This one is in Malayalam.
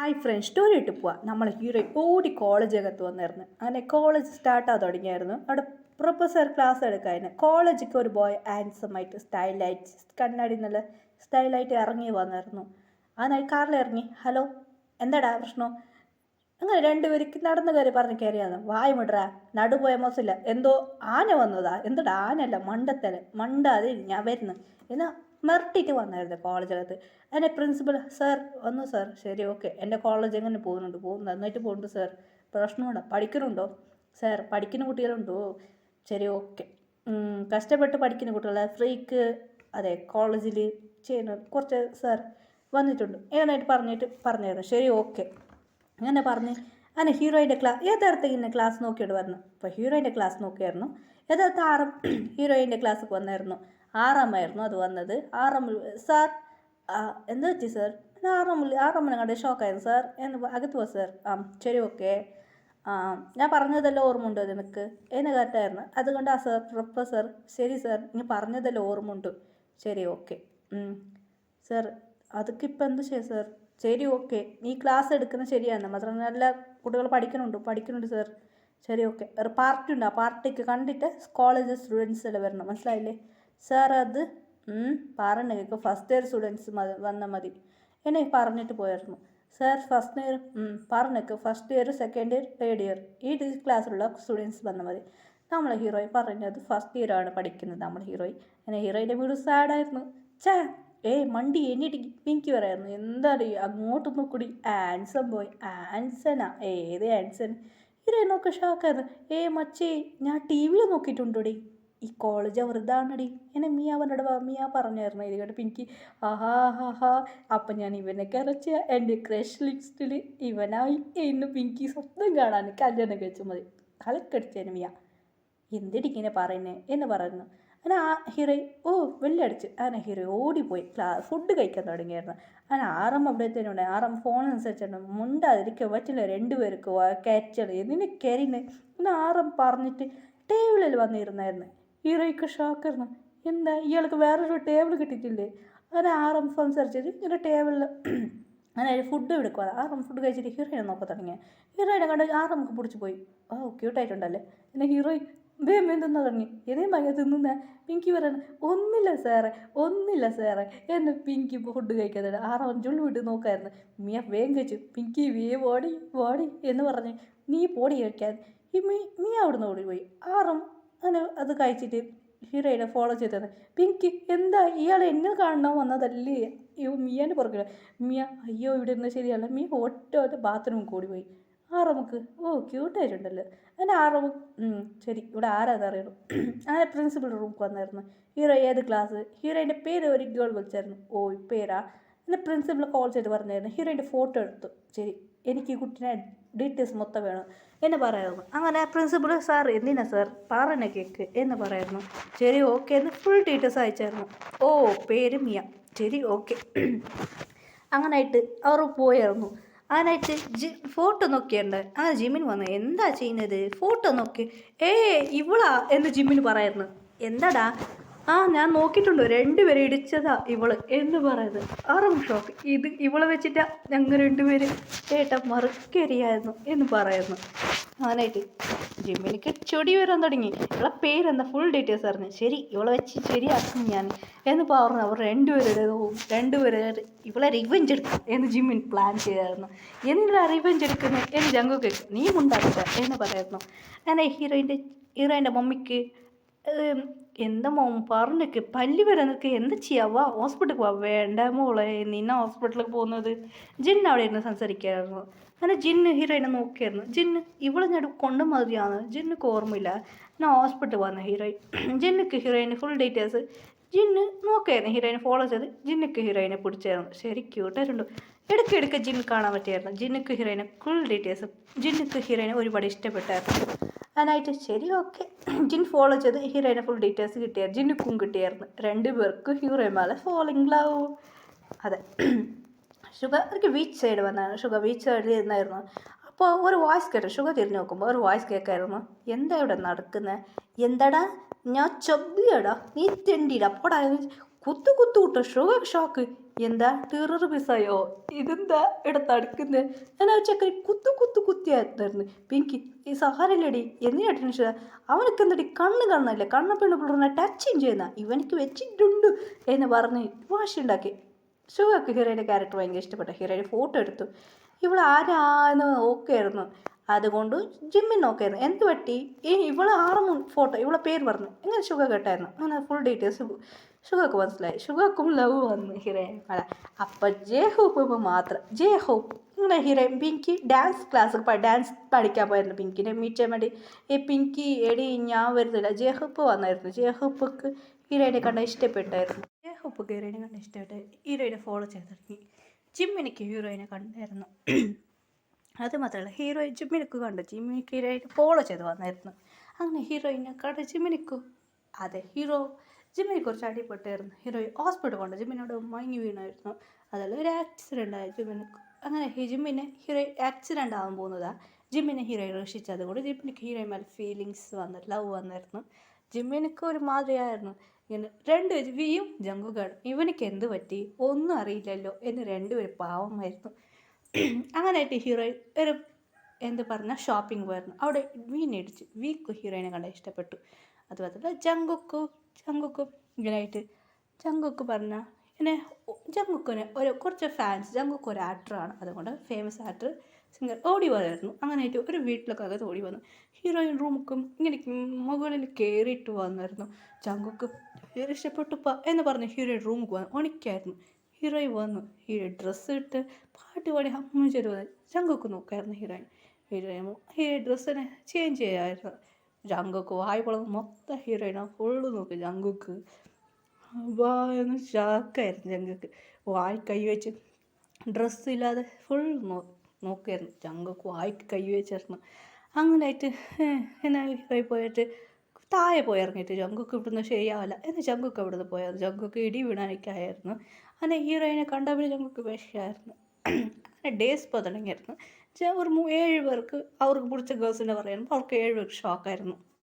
ഹായ് ഫ്രണ്ട്സ് സ്റ്റോറി ഇട്ട് പോവാം. നമ്മൾ ഹീറോ ഓടി കോളേജകത്ത് വന്നായിരുന്നു. അങ്ങനെ കോളേജ് സ്റ്റാർട്ടാകാൻ തുടങ്ങിയായിരുന്നു. അവിടെ പ്രൊഫസർ ക്ലാസ് എടുക്കായിരുന്നു. കോളേജിലേക്ക് ഒരു ബോയ് ആൻസമായിട്ട് സ്റ്റൈലായിട്ട് കണ്ണാടി നല്ല സ്റ്റൈലായിട്ട് ഇറങ്ങി വന്നായിരുന്നു. അങ്ങനെ കാറിൽ ഇറങ്ങി, ഹലോ എന്താടാ പ്രശ്നം? അങ്ങനെ രണ്ടുപേർക്ക് നടന്നു കയറി പറഞ്ഞ് കയറിയാണ്. വായ വിടറാ, നടുപോയ മോശമില്ല, എന്തോ ആന വന്നതാ. എന്തോടാ ആനല്ല, മണ്ടത്തല മണ്ടാതെ ഞാൻ വരുന്നു എന്നാ മിരട്ടിയിട്ട് വന്നായിരുന്നു കോളേജിനകത്ത്. എൻ്റെ പ്രിൻസിപ്പൽ, സാർ വന്നു സാർ, ശരി ഓക്കെ, എൻ്റെ കോളേജ് എങ്ങനെ പോകുന്നു നന്നായിട്ട് പോകുന്നുണ്ട് സാർ. പ്രശ്നമുണ്ടോ? പഠിക്കുന്നുണ്ടോ സാർ? പഠിക്കുന്ന കുട്ടികളുണ്ടോ? ശരി ഓക്കെ. കഷ്ടപ്പെട്ട് പഠിക്കുന്ന കുട്ടികളെ ഫ്രീക്ക് അതെ കോളേജിൽ ചെയ്യുന്ന കുറച്ച് സാർ വന്നിട്ടുണ്ട് ഏതായിട്ട് പറഞ്ഞായിരുന്നു. ശരി ഓക്കെ അങ്ങനെ പറഞ്ഞ് അങ്ങനെ ഹീറോയിൻ്റെ യഥാർത്ഥ ഇങ്ങനെ ക്ലാസ് നോക്കിയിട്ട് വരണം. അപ്പോൾ ഹീറോയിൻ്റെ ക്ലാസ് നോക്കിയായിരുന്നു. യഥാർത്ഥ ഹീറോയിൻ്റെ ക്ലാസ്സിൽ വന്നായിരുന്നു. ആറാമായിരുന്നു അത് വന്നത്. സാർ എന്താ പറ്റി സാർ? ആറാമിനെ കണ്ട് ഷോക്കായിരുന്നു സാർ എന്ന് അകത്ത് പോ സാർ. ശരി ഓക്കെ. ഞാൻ പറഞ്ഞതെല്ലാം ഓർമ്മയുണ്ടോ നിനക്ക് എന്ന് കേട്ടായിരുന്നു. അതുകൊണ്ട് സാർ പ്രൊഫസർ, ശരി സാർ നീ പറഞ്ഞതെല്ലാം ഓർമ്മയുണ്ട്. ശരി ഓക്കെ സാർ, അതൊക്കെ ഇപ്പം എന്ത് ചെയ്യാം സാർ? ശരി ഓക്കെ, നീ ക്ലാസ് എടുക്കുന്നത് ശരിയാണ്, മാത്രം നല്ല കുട്ടികൾ പഠിക്കുന്നുണ്ട് സാർ. ശരി ഓക്കെ, ഒരു പാർട്ടി ഉണ്ട്, ആ പാർട്ടിക്ക് കണ്ടിട്ട് കോളേജ് സ്റ്റുഡൻസ് എല്ലാം വരണം, മനസ്സിലായില്ലേ സാർ? അത് പറഞ്ഞ കേൾക്ക്, ഫസ്റ്റ് ഇയർ സ്റ്റുഡൻസ് വന്നാൽ മതി എന്നെ പറഞ്ഞിട്ട് പോയായിരുന്നു സാർ. ഫസ്റ്റ് ഇയർ പറഞ്ഞേക്ക്, first year second year third year ഈ ക്ലാസ്സിലുള്ള സ്റ്റുഡൻസ് വന്നാൽ മതി. നമ്മളെ ഹീറോയി പറഞ്ഞത് ഫസ്റ്റ് ഇയർ ആണ് പഠിക്കുന്നത് നമ്മൾ ഹീറോയി. അങ്ങനെ ഹീറോയിൻ്റെ വീട് സാഡായിരുന്നു. മണ്ടി എന്നിട്ട് പിങ്കി പറയായിരുന്നു. എന്താണ് അങ്ങോട്ട് നോക്കൂടി, ആൻസൺ പോയി. ആൻസനാ? ഏത് ആൻസൺ? ഹീറോയിനൊക്കെ ഷോക്കായിരുന്നു. മച്ചേ, ഞാൻ ടി വിയിൽ നോക്കിയിട്ടുണ്ടോടി, ഈ കോളേജ് വെറുതാണടി എന്നെ മിയ പറഞ്ഞായിരുന്നു. ഇത് കേട്ട് പിങ്കി ഹാ. അപ്പം ഞാൻ ഇവനെ കരച്ച എൻ്റെ ക്രഷ് ലിസ്റ്റിൽ ഇവനായി എന്ന് പിങ്കി സ്വപ്നം കാണാൻ കല്യാണം കഴിച്ചു മതി. കളിക്കടിച്ചേന് മിയ, എന്തിടിങ്ങനെ പറയുന്നേ എന്ന് പറയുന്നു. അങ്ങനെ ആ ഹീറോ വെള്ളടിച്ച് അങ്ങനെ ഹീറോ ഓടിപ്പോയി ഫുഡ് കഴിക്കാൻ തുടങ്ങിയായിരുന്നു. അങ്ങനെ അവിടെ തന്നെ ഉണ്ട്. ഫോൺ അനുസരിച്ചിട്ടുണ്ട്, മുണ്ടാതിരിക്കുക പറ്റില്ല രണ്ടുപേർക്ക് കയറ്റൽ എന്തിനെ കയറിന് എന്ന് പറഞ്ഞിട്ട് ടേബിളിൽ വന്നിരുന്നായിരുന്നു. ഹീറോയ്ക്ക് ഷോക്കായിരുന്നു. എന്താ ഇയാൾക്ക് വേറൊരു ടേബിൾ കിട്ടിയിട്ടില്ലേ? അങ്ങനെ സംസാരിച്ചിട്ട് ഇങ്ങനെ ടേബിളിൽ അങ്ങനെ ഫുഡ് എടുക്കുക. ഫുഡ് കഴിച്ചിട്ട് ഹീറോയിനെ നോക്കാൻ തുടങ്ങിയ. ഹീറോയിനെ കണ്ട് നമുക്ക് പിടിച്ച് പോയി. ക്യൂട്ടായിട്ടുണ്ടല്ലേ പിന്നെ ഹീറോയിൻ വേമ തിന്നാൻ തുടങ്ങി. ഏതേ മയ തിന്നുന്ന പിങ്കി പറയണം. ഒന്നില്ല സാറേ എന്നെ പിങ്കി ഫുഡ് കഴിക്കാതെ ചുള്ളു വിട്ട് നോക്കായിരുന്നു. മിയ വേഗം കഴിച്ചു. പിങ്കി ഓടി എന്ന് പറഞ്ഞ് നീ പോടി കഴിക്കാൻ മിയ അവിടുന്ന് ഓടിപ്പോയി. അങ്ങനെ അത് കഴിച്ചിട്ട് ഹീറോയിനെ ഫോളോ ചെയ്തത്. പിങ്കി എന്താ ഇയാൾ എന്നെ കാണാൻ വന്നതല്ലേ? മിയാൻ്റെ പുറകില്ല. മിയ അയ്യോ ഇവിടെ ഇരുന്ന് ശരിയല്ല. മിയ ഒറ്റ ബാത്റൂമിൽ കൂടി പോയി. നമുക്ക് ക്യൂട്ടായിട്ടുണ്ടല്ലോ. അങ്ങനെ ശരി ഇവിടെ ആരാന്ന് അറിയണം. അങ്ങനെ പ്രിൻസിപ്പൽ റൂമിൽ വന്നായിരുന്നു. ഹീറോ ഏത് ക്ലാസ്? ഹീറോയിൻ്റെ പേര് ഒരു ഗേൾ വിളിച്ചായിരുന്നു. പേരാ? അങ്ങനെ പ്രിൻസിപ്പൾ കോൾ ചെയ്ത് പറഞ്ഞായിരുന്നു. ഹീറോയിൻ്റെ ഫോട്ടോ എടുത്തു. ശരി, എനിക്ക് ഈ കുട്ടീനെ ഡീറ്റെയിൽസ് മൊത്തം വേണം എന്ന് പറയായിരുന്നു. അങ്ങനെ പ്രിൻസിപ്പൾ, സാർ എന്തിനാ സാർ പറഞ്ഞ കേക്ക് എന്ന് പറയായിരുന്നു. ശരി ഓക്കെ എന്ന് ഫുൾ ഡീറ്റെയിൽസ് അയച്ചായിരുന്നു. പേര് മിയ. ശരി ഓക്കെ. അങ്ങനായിട്ട് അവർ പോയായിരുന്നു. അങ്ങനായിട്ട് ഫോട്ടോ നോക്കിയുണ്ട്. അങ്ങനെ ജിമ്മിന് വന്നു. എന്താ ചെയ്യുന്നത്? ഫോട്ടോ നോക്കി. ഇവളാ എന്ന് ജിമ്മിന് പറയായിരുന്നു. എന്താടാ? ഞാൻ നോക്കിയിട്ടുണ്ടോ, രണ്ടുപേരെ ഇടിച്ചതാ ഇവള് എന്ന് പറയുന്നത്. ഷോക്ക്. ഇവളെ വെച്ചിട്ടാ ഞങ്ങൾ രണ്ടുപേര് മറുക്കരിയായിരുന്നു എന്ന് പറയുന്നു. അങ്ങനായിട്ട് ജിമ്മിനിക്ക് ചൊടി വരാൻ തുടങ്ങി. ഇവളെ പേരെന്താ ഫുൾ ഡീറ്റെയിൽസ് അറിഞ്ഞു. ശരി ഇവളെ വെച്ച് ശരിയാക്കും ഞാൻ എന്ന് പറഞ്ഞു. അവർ രണ്ടുപേരെ ഇവളെ റിവെഞ്ച് എടുക്കും എന്ന് ജിമ്മിൻ പ്ലാൻ ചെയ്തായിരുന്നു. എന്തിനാ റിവെഞ്ച് എടുക്കുന്നത് എന്ന് ജങ്കു കേൾക്കും. നീ ഉണ്ടാക്കുക എന്ന് പറയായിരുന്നു. അങ്ങനെ ഹീറോയിൻ്റെ മമ്മിക്ക് എന്താ പറഞ്ഞേക്ക് പല്ലി വരാൻ നിൽക്ക്, എന്താ ചെയ്യാവാ ഹോസ്പിറ്റലിൽ പോവാ? വേണ്ട മോളെ, നിന്നെ ഹോസ്പിറ്റലിൽ പോകുന്നത്. ജിന്ന് അവിടെ ഇരുന്ന് സംസാരിക്കായിരുന്നു. അങ്ങനെ ജിന്ന് ഹീറോയിനെ നോക്കിയായിരുന്നു. ജിന്ന് ഇവളെ ഞാൻ കൊണ്ടു മതിയാണ്. ജിന്നുക്ക് ഓർമ്മയില്ല. ഞാൻ ഹോസ്പിറ്റലിൽ വന്ന ഹീറോയിൻ. ജിന്നുക്ക് ഹീറോയിന് ഫുൾ ഡീറ്റെയിൽസ് ജിന്ന് നോക്കിയായിരുന്നു. ഹീറോയിനെ ഫോളോ ചെയ്ത് ജിന്നുക്ക് ഹീറോയിനെ പിടിച്ചായിരുന്നു. ശരി ക്യൂട്ടായിട്ടുണ്ട്. ഇടയ്ക്കിടയ്ക്ക് ജിന്ന് കാണാൻ പറ്റിയായിരുന്നു. ജിന്നുക്ക് ഹീറോയിനെ ഫുൾ ഡീറ്റെയിൽസ്. ജിന്നുക്ക് ഹീറോയിനെ ഒരുപാട് ഇഷ്ടപ്പെട്ടായിരുന്നു. അതിനായിട്ട് ശരി ഓക്കെ ജിൻ ഫോളോ ചെയ്ത് ഹീറോയിനെ ഫുൾ ഡീറ്റെയിൽസ് കിട്ടിയായിരുന്നു. ജിന്നുക്കും കിട്ടിയായിരുന്നു. രണ്ടുപേർക്കും ഹീറോയിന്മാരെ ഫോളോയിങ് ലവ്. അതെ, ഷുഗർ ഒരു ബീച്ച് സൈഡ് വന്നാണ്. ഷുഗർ ബീച്ച് സൈഡിൽ ഇരുന്നായിരുന്നു. അപ്പോൾ ഒരു വോയിസ് കേട്ടു. ഷുഗർ തിരിഞ്ഞ് നോക്കുമ്പോൾ ഒരു വോയിസ് കേൾക്കായിരുന്നു. എന്താ ഇവിടെ നടക്കുന്നത്? എന്താടാ ഞാൻ ചൊബ്ബിയടാ, നീ തെണ്ടിടാ പോടാ, കുത്തു കുത്തു വിട്ടോ ഷോക്ക്. എന്താ ടെറർ പിസായോ, ഇതെന്താ ഇവിടെ തടുക്കുന്നത്? ഞാൻ ആ ചക്കരി കുത്തു കുത്തു കുത്തിയായിരുന്നു. പിങ്കി ഈ സഹാരല്ലടി എന്തിനാ ടെൻഷൻ? അവനക്ക് എന്തടി കണ്ണല്ല കണ്ണ പെണ്ണ് പിള്ളേർന്ന ടച്ചിങ് ചെയ്യുന്ന ഇവനിക്ക് വെച്ചിട്ടുണ്ട് എന്ന് പറഞ്ഞ് വാശിയുണ്ടാക്കി. ഷുഗർക്ക് ഹീറോയുടെ ക്യാരക്ടർ ഭയങ്കര ഇഷ്ടപ്പെട്ട. ഹീറോയുടെ ഫോട്ടോ എടുത്തു. ഇവൾ ആരാന്ന് നോക്കായിരുന്നു. അതുകൊണ്ട് ജിമ്മിൽ നോക്കായിരുന്നു. എന്ത് പറ്റി ഇവളെ ഫോട്ടോ ഇവളെ പേര് പറഞ്ഞു ഇങ്ങനെ ഷുഗർ കേട്ടായിരുന്നു. അങ്ങനെ ഫുൾ ഡീറ്റെയിൽസ് ഷുഗർക്ക് മനസ്സിലായി. ഷുഗർക്കും ലവ് വന്നു ഹീറോയിൻ കല. അപ്പം ജെ ഹോപ്പ് മാത്രം ജെ ഹോപ്പ് ഇങ്ങനെ heroine Pinky dance class dance പഠിക്കാൻ പോയിരുന്നു. പിങ്കിനെ മീറ്റ് ചെയ്യാൻ വേണ്ടി പിങ്കി എടി ഞാൻ വരുന്നില്ല. ജെ ഹോപ്പ് വന്നായിരുന്നു. ജെ ഹോപ്പക്ക് ഹീറോയിനെ കണ്ട ഇഷ്ടപ്പെട്ടായിരുന്നു. ജെ ഹോപ്പക്ക് ഹീറോയിനെ കണ്ട ഇഷ്ടപ്പെട്ട് ഹീറോയിനെ ഫോളോ ചെയ്ത് തുടങ്ങി. ജിമ്മിനിക്ക് ഹീറോയിനെ കണ്ടായിരുന്നു. അത് മാത്രമല്ല ഹീറോയിൻ ജിമ്മിനിക്ക് കണ്ടു. ജിമ്മിനിക്ക് ഹീറോയിനെ ഫോളോ ചെയ്ത് വന്നായിരുന്നു. അങ്ങനെ ഹീറോയിനെ കണ്ട ജിമ്മിനിക്കു അതെ ജിമ്മിനെ കുറച്ച് അടിപ്പെട്ടായിരുന്നു. ഹീറോയിൻ ഹോസ്പിറ്റൽ കൊണ്ട് ജിമ്മിനോട് മയങ്ങി വീണായിരുന്നു. അതല്ല ഒരു ആക്സിഡൻ്റ് ആയി ജിമ്മിനിക്ക്. അങ്ങനെ ജിമ്മിനെ ഹീറോയിൻ ആക്സിഡൻ്റ് ആകാൻ പോകുന്നതാണ്. ജിമ്മിനെ ഹീറോയിൻ രക്ഷിച്ചത് കൊണ്ട് ജിമ്മിനിക്ക് ഹീറോയിൻ മേലെ ഫീലിങ്സ് ലവ് വന്നായിരുന്നു. ജിമ്മിനിക്ക് ഒരു മാതിരിയായിരുന്നു. ഇങ്ങനെ രണ്ട് വിയും ജങ്കുകാണ്. ഇവനിക്ക് എന്ത് പറ്റി ഒന്നും അറിയില്ലല്ലോ എന്ന് രണ്ടുപേരും പാവമായിരുന്നു. അങ്ങനെയായിട്ട് ഹീറോയിൻ ഒരു എന്ത് പറഞ്ഞാൽ ഷോപ്പിംഗ് പോയിരുന്നു. അവിടെ വീടിച്ചു. വീക്ക് ഹീറോയിനെ കണ്ട ഇഷ്ടപ്പെട്ടു. അതുപോലെ ജങ്കുക്കും ഇങ്ങനെയായിട്ട് ജങ്കുക്ക് പറഞ്ഞാൽ ഇങ്ങനെ ജങ്കുക്കിന് കുറച്ച് ഫാൻസ്. ജങ്കുക്ക് ഒരു ആക്ടറാണ്. അതുകൊണ്ട് ഫേമസ് ആക്ടർ സിംഗർ ഓടി വരായിരുന്നു. അങ്ങനെയായിട്ട് ഒരു വീട്ടിലൊക്കെ അകത്ത് ഓടി വന്നു. ഹീറോയിൻ റൂമുക്കും ഇങ്ങനെ മുകളിൽ കയറിയിട്ട് വന്നായിരുന്നു. ജങ്കുക്ക് ഇഷ്ടപ്പെട്ടുപ്പ എന്ന് പറഞ്ഞ് ഹീറോയിൻ റൂമുക്ക് വന്നു. ഒണിക്കായിരുന്നു. ഹീറോയിൻ വന്നു. ഹീറോയിൻ ഡ്രസ്സ് ഇട്ട് പാട്ട് പാടി ഹമ്മിച്ചൊരു വന്നു. ജങ്കുക്ക് നോക്കായിരുന്നു ഹീറോയിൻ ഡ്രസ്സിനെ ചേഞ്ച് ചെയ്യായിരുന്നു. ജങ്കുക്ക് വായ് പൊളന്ന് മൊത്തം ഹീറോയിനാ ഫുള്ള് നോക്കി. ജങ്കുക്ക് വായൊന്ന് ഷാക്കായിരുന്നു. ജങ്കുക്ക് വായി കൈ വെച്ച് ഡ്രസ്സില്ലാതെ ഫുൾ നോക്കായിരുന്നു. ജങ്കുക്ക് വായിക്ക് കൈ വെച്ചായിരുന്നു. അങ്ങനെയായിട്ട് എന്നാ ഹീറോയിൽ പോയിട്ട് താഴെ പോയി ഇറങ്ങിയിട്ട് ജങ്കുക്ക് ഇവിടുന്ന് ശരിയാവില്ല എന്ന് ജങ്കുക്ക് ഇവിടുന്ന് പോയത്. ജങ്കുക്ക് ഇടി വീണാനൊക്കെയായിരുന്നു. അങ്ങനെ ഹീറോയിനെ കണ്ടപ്പോൾ ജങ്കുക്ക് വിഷയമായിരുന്നു. അങ്ങനെ ഡേയ്സ് ഇപ്പോൾ തുടങ്ങിയായിരുന്നു. ഒരു 7 പേർക്ക് അവർക്ക് പിടിച്ച ഗേൾസിനെ പറയുമ്പോൾ അവർക്ക് 7 പേർക്ക് ഷോക്കായിരുന്നു.